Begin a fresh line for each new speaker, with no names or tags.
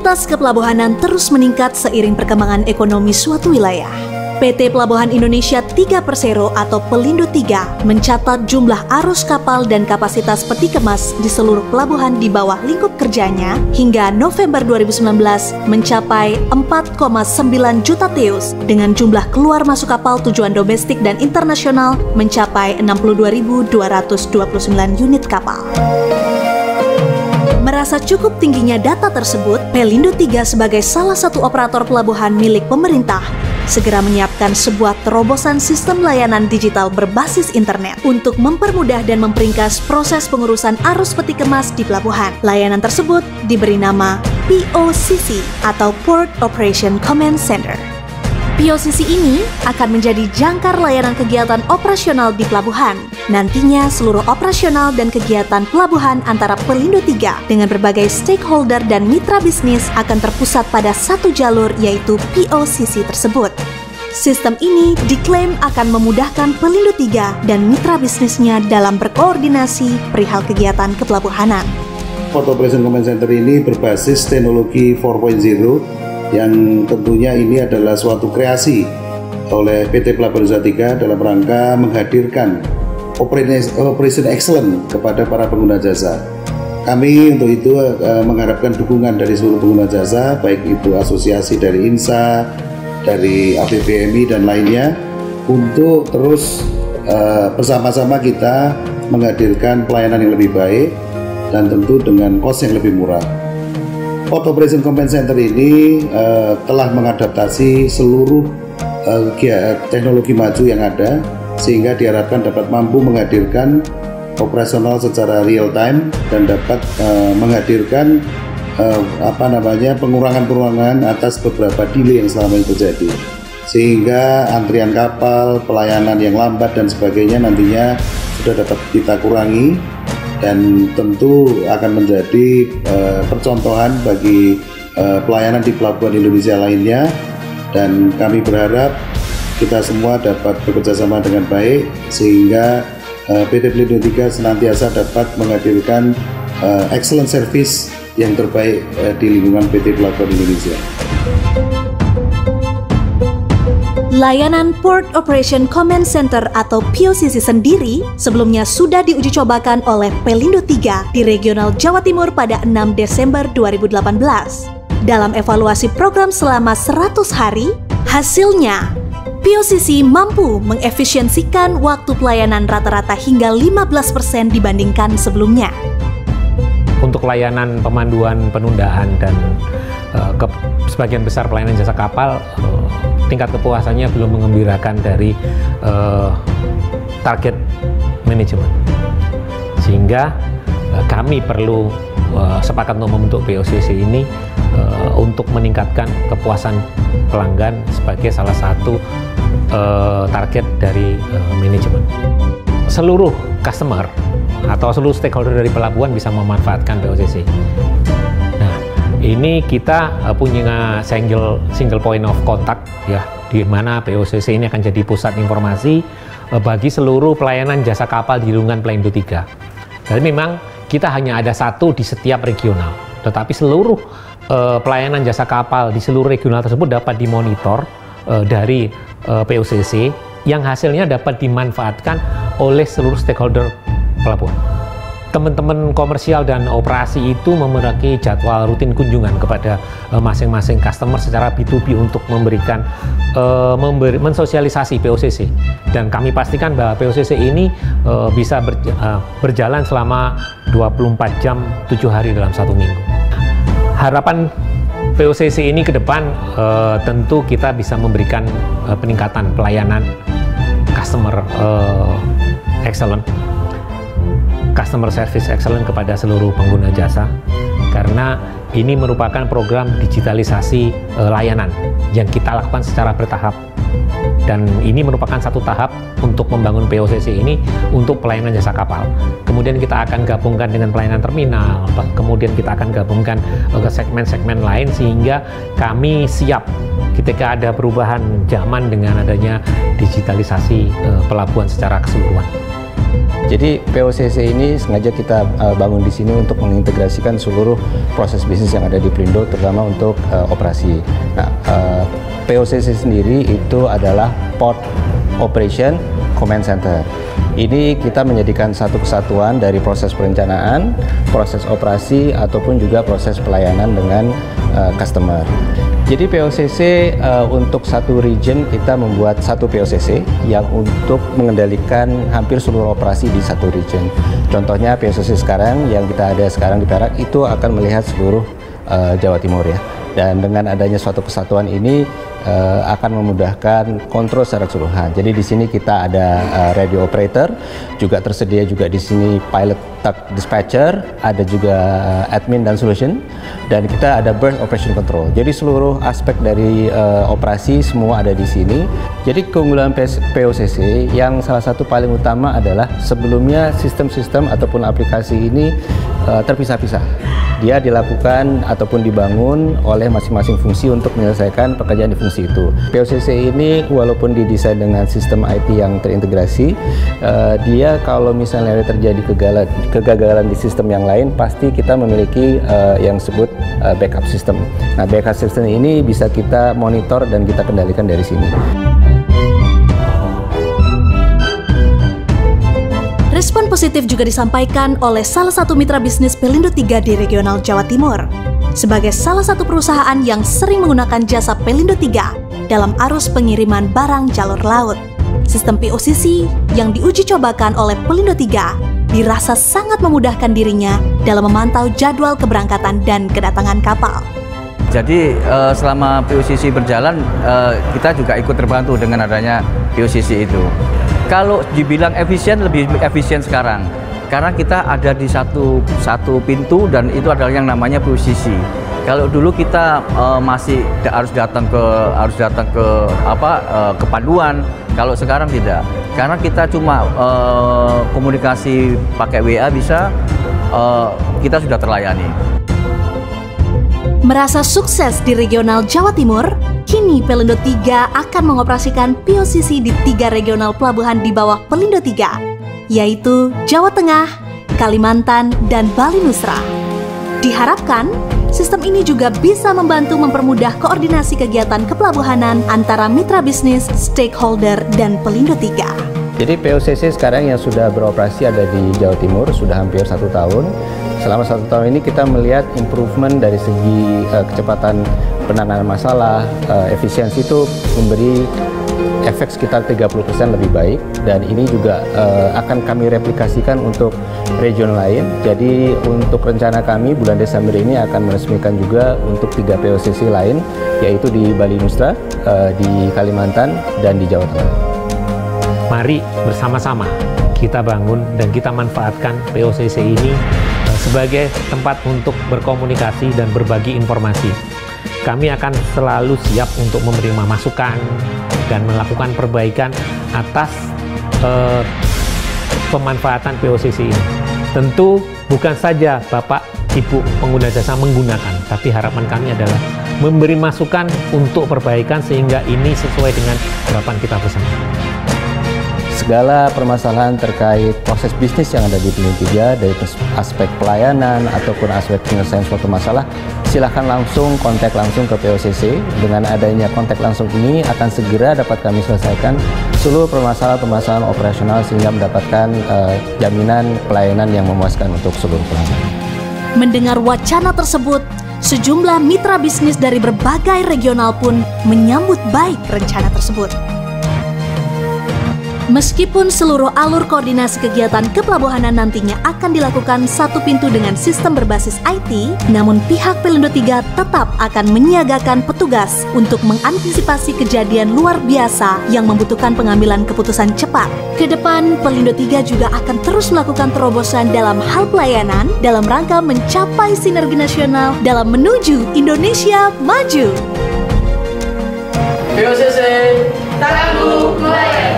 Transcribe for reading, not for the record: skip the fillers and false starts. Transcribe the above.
Kualitas kepelabuhanan terus meningkat seiring perkembangan ekonomi suatu wilayah. PT Pelabuhan Indonesia 3 Persero atau Pelindo 3 mencatat jumlah arus kapal dan kapasitas peti kemas di seluruh pelabuhan di bawah lingkup kerjanya hingga November 2019 mencapai 4,9 juta TEUs dengan jumlah keluar masuk kapal tujuan domestik dan internasional mencapai 62.229 unit kapal. Merasa cukup tingginya data tersebut, Pelindo 3 sebagai salah satu operator pelabuhan milik pemerintah segera menyiapkan sebuah terobosan sistem layanan digital berbasis internet untuk mempermudah dan memperingkas proses pengurusan arus peti kemas di pelabuhan. Layanan tersebut diberi nama POCC atau Port Operation Command Center. POCC ini akan menjadi jangkar layanan kegiatan operasional di pelabuhan. Nantinya seluruh operasional dan kegiatan pelabuhan antara Pelindo 3 dengan berbagai stakeholder dan mitra bisnis akan terpusat pada satu jalur yaitu POCC tersebut. Sistem ini diklaim akan memudahkan Pelindo 3 dan mitra bisnisnya dalam berkoordinasi perihal kegiatan kepelabuhanan.
Port Operation Command Center ini berbasis teknologi 4.0 yang tentunya ini adalah suatu kreasi oleh PT Pelabuhan Indonesia 3 dalam rangka menghadirkan operation excellent kepada para pengguna jasa. Kami untuk itu mengharapkan dukungan dari seluruh pengguna jasa, baik itu asosiasi dari INSA, dari APBMI dan lainnya, untuk terus bersama-sama kita menghadirkan pelayanan yang lebih baik dan tentu dengan kos yang lebih murah. Port Operation Command Center ini telah mengadaptasi seluruh teknologi maju yang ada sehingga diharapkan dapat mampu menghadirkan operasional secara real time dan dapat menghadirkan pengurangan atas beberapa delay yang selama ini terjadi, sehingga antrian kapal, pelayanan yang lambat dan sebagainya nantinya sudah dapat kita kurangi dan tentu akan menjadi percontohan bagi pelayanan di pelabuhan Indonesia lainnya, dan kami berharap kita semua dapat bekerjasama dengan baik sehingga PT Pelindo 3 senantiasa dapat menghadirkan excellent service yang terbaik di lingkungan PT Pelabuhan Indonesia.
Layanan Port Operation Command Center atau POCC sendiri sebelumnya sudah diuji cobakan oleh Pelindo 3 di regional Jawa Timur pada 6 Desember 2018. Dalam evaluasi program selama 100 hari, hasilnya POCC mampu mengefisiensikan waktu pelayanan rata-rata hingga 15% dibandingkan sebelumnya.
Untuk layanan pemanduan penundaan dan sebagian besar pelayanan jasa kapal, tingkat kepuasannya belum mengembirakan dari target manajemen, sehingga kami perlu sepakat untuk membentuk POCC ini untuk meningkatkan kepuasan pelanggan sebagai salah satu target dari manajemen. Seluruh customer atau seluruh stakeholder dari pelabuhan bisa memanfaatkan POCC. Nah, ini kita punya single point of contact ya, di mana POCC ini akan jadi pusat informasi bagi seluruh pelayanan jasa kapal di lingkungan Pelindo 3. Jadi memang kita hanya ada satu di setiap regional, tetapi seluruh pelayanan jasa kapal di seluruh regional tersebut dapat dimonitor dari POCC yang hasilnya dapat dimanfaatkan oleh seluruh stakeholder pelabuhan. Teman-teman komersial dan operasi itu memiliki jadwal rutin kunjungan kepada masing-masing customer secara B2B untuk memberikan mensosialisasi POCC, dan kami pastikan bahwa POCC ini bisa berjalan selama 24 jam 7 hari dalam satu minggu. Harapan POCC ini ke depan tentu kita bisa memberikan peningkatan pelayanan customer excellent, customer service excellent kepada seluruh pengguna jasa, karena ini merupakan program digitalisasi layanan yang kita lakukan secara bertahap, dan ini merupakan satu tahap untuk membangun POCC ini untuk pelayanan jasa kapal. Kemudian kita akan gabungkan dengan pelayanan terminal, kemudian kita akan gabungkan ke segmen-segmen lain sehingga kami siap ketika ada perubahan zaman dengan adanya digitalisasi pelabuhan secara keseluruhan.
Jadi POCC ini sengaja kita bangun di sini untuk mengintegrasikan seluruh proses bisnis yang ada di Pelindo, terutama untuk operasi. Nah, POCC sendiri itu adalah Port Operation Command Center. Ini kita menjadikan satu kesatuan dari proses perencanaan, proses operasi, ataupun juga proses pelayanan dengan customer. Jadi POCC untuk satu region kita membuat satu POCC yang untuk mengendalikan hampir seluruh operasi di satu region. Contohnya POCC sekarang yang kita ada sekarang di Perak itu akan melihat seluruh Jawa Timur ya. Dan dengan adanya suatu kesatuan ini akan memudahkan kontrol secara keseluruhan. Jadi di sini kita ada radio operator, juga tersedia juga di sini pilot truck dispatcher, ada juga admin dan solution, dan kita ada burst operation control. Jadi seluruh aspek dari operasi semua ada di sini. Jadi keunggulan POCC yang salah satu paling utama adalah sebelumnya sistem-sistem ataupun aplikasi ini terpisah-pisah. Dia dilakukan ataupun dibangun oleh masing-masing fungsi untuk menyelesaikan pekerjaan di fungsi itu. POCC ini walaupun didesain dengan sistem IT yang terintegrasi, dia kalau misalnya terjadi kegagalan di sistem yang lain, pasti kita memiliki yang disebut backup system. Nah, backup system ini bisa kita monitor dan kita kendalikan dari sini.
Respon positif juga disampaikan oleh salah satu mitra bisnis Pelindo 3 di regional Jawa Timur. Sebagai salah satu perusahaan yang sering menggunakan jasa Pelindo 3 dalam arus pengiriman barang jalur laut, sistem POCC yang diuji cobakan oleh Pelindo 3 dirasa sangat memudahkan dirinya dalam memantau jadwal keberangkatan dan kedatangan kapal.
Jadi selama POCC berjalan, kita juga ikut terbantu dengan adanya POCC itu. Kalau dibilang efisien, lebih efisien sekarang. Karena kita ada di satu pintu dan itu adalah yang namanya POCC. Kalau dulu kita masih harus datang ke panduan. Kalau sekarang tidak. Karena kita cuma komunikasi pakai WA bisa, kita sudah terlayani.
Merasa sukses di regional Jawa Timur, kini Pelindo 3 akan mengoperasikan POCC di 3 regional pelabuhan di bawah Pelindo 3, yaitu Jawa Tengah, Kalimantan, dan Bali Nusra. Diharapkan, sistem ini juga bisa membantu mempermudah koordinasi kegiatan kepelabuhanan antara mitra bisnis, stakeholder, dan Pelindo 3.
Jadi POCC sekarang yang sudah beroperasi ada di Jawa Timur sudah hampir 1 tahun. Selama 1 tahun ini kita melihat improvement dari segi kecepatan penanganan masalah, efisiensi itu memberi efek sekitar 30% lebih baik, dan ini juga akan kami replikasikan untuk region lain. Jadi untuk rencana kami bulan Desember ini akan meresmikan juga untuk 3 POCC lain, yaitu di Bali Nusra, di Kalimantan, dan di Jawa Tengah.
Mari bersama-sama kita bangun dan kita manfaatkan POCC ini sebagai tempat untuk berkomunikasi dan berbagi informasi. Kami akan selalu siap untuk menerima masukan dan melakukan perbaikan atas pemanfaatan POCC ini. Tentu bukan saja Bapak Ibu pengguna jasa menggunakan, tapi harapan kami adalah memberi masukan untuk perbaikan sehingga ini sesuai dengan harapan kita bersama.
Segala permasalahan terkait proses bisnis yang ada di Pelindo 3 dari aspek pelayanan ataupun aspek penyelesaian suatu masalah, silahkan langsung kontak langsung ke POCC. Dengan adanya kontak langsung ini akan segera dapat kami selesaikan seluruh permasalahan operasional sehingga mendapatkan jaminan pelayanan yang memuaskan untuk seluruh pelanggan.
Mendengar wacana tersebut, sejumlah mitra bisnis dari berbagai regional pun menyambut baik rencana tersebut. Meskipun seluruh alur koordinasi kegiatan kepelabuhanan nantinya akan dilakukan satu pintu dengan sistem berbasis IT, namun pihak Pelindo 3 tetap akan menyiagakan petugas untuk mengantisipasi kejadian luar biasa yang membutuhkan pengambilan keputusan cepat. Kedepan, Pelindo 3 juga akan terus melakukan terobosan dalam hal pelayanan dalam rangka mencapai sinergi nasional dalam menuju Indonesia maju.
POCC, tangguh melayani.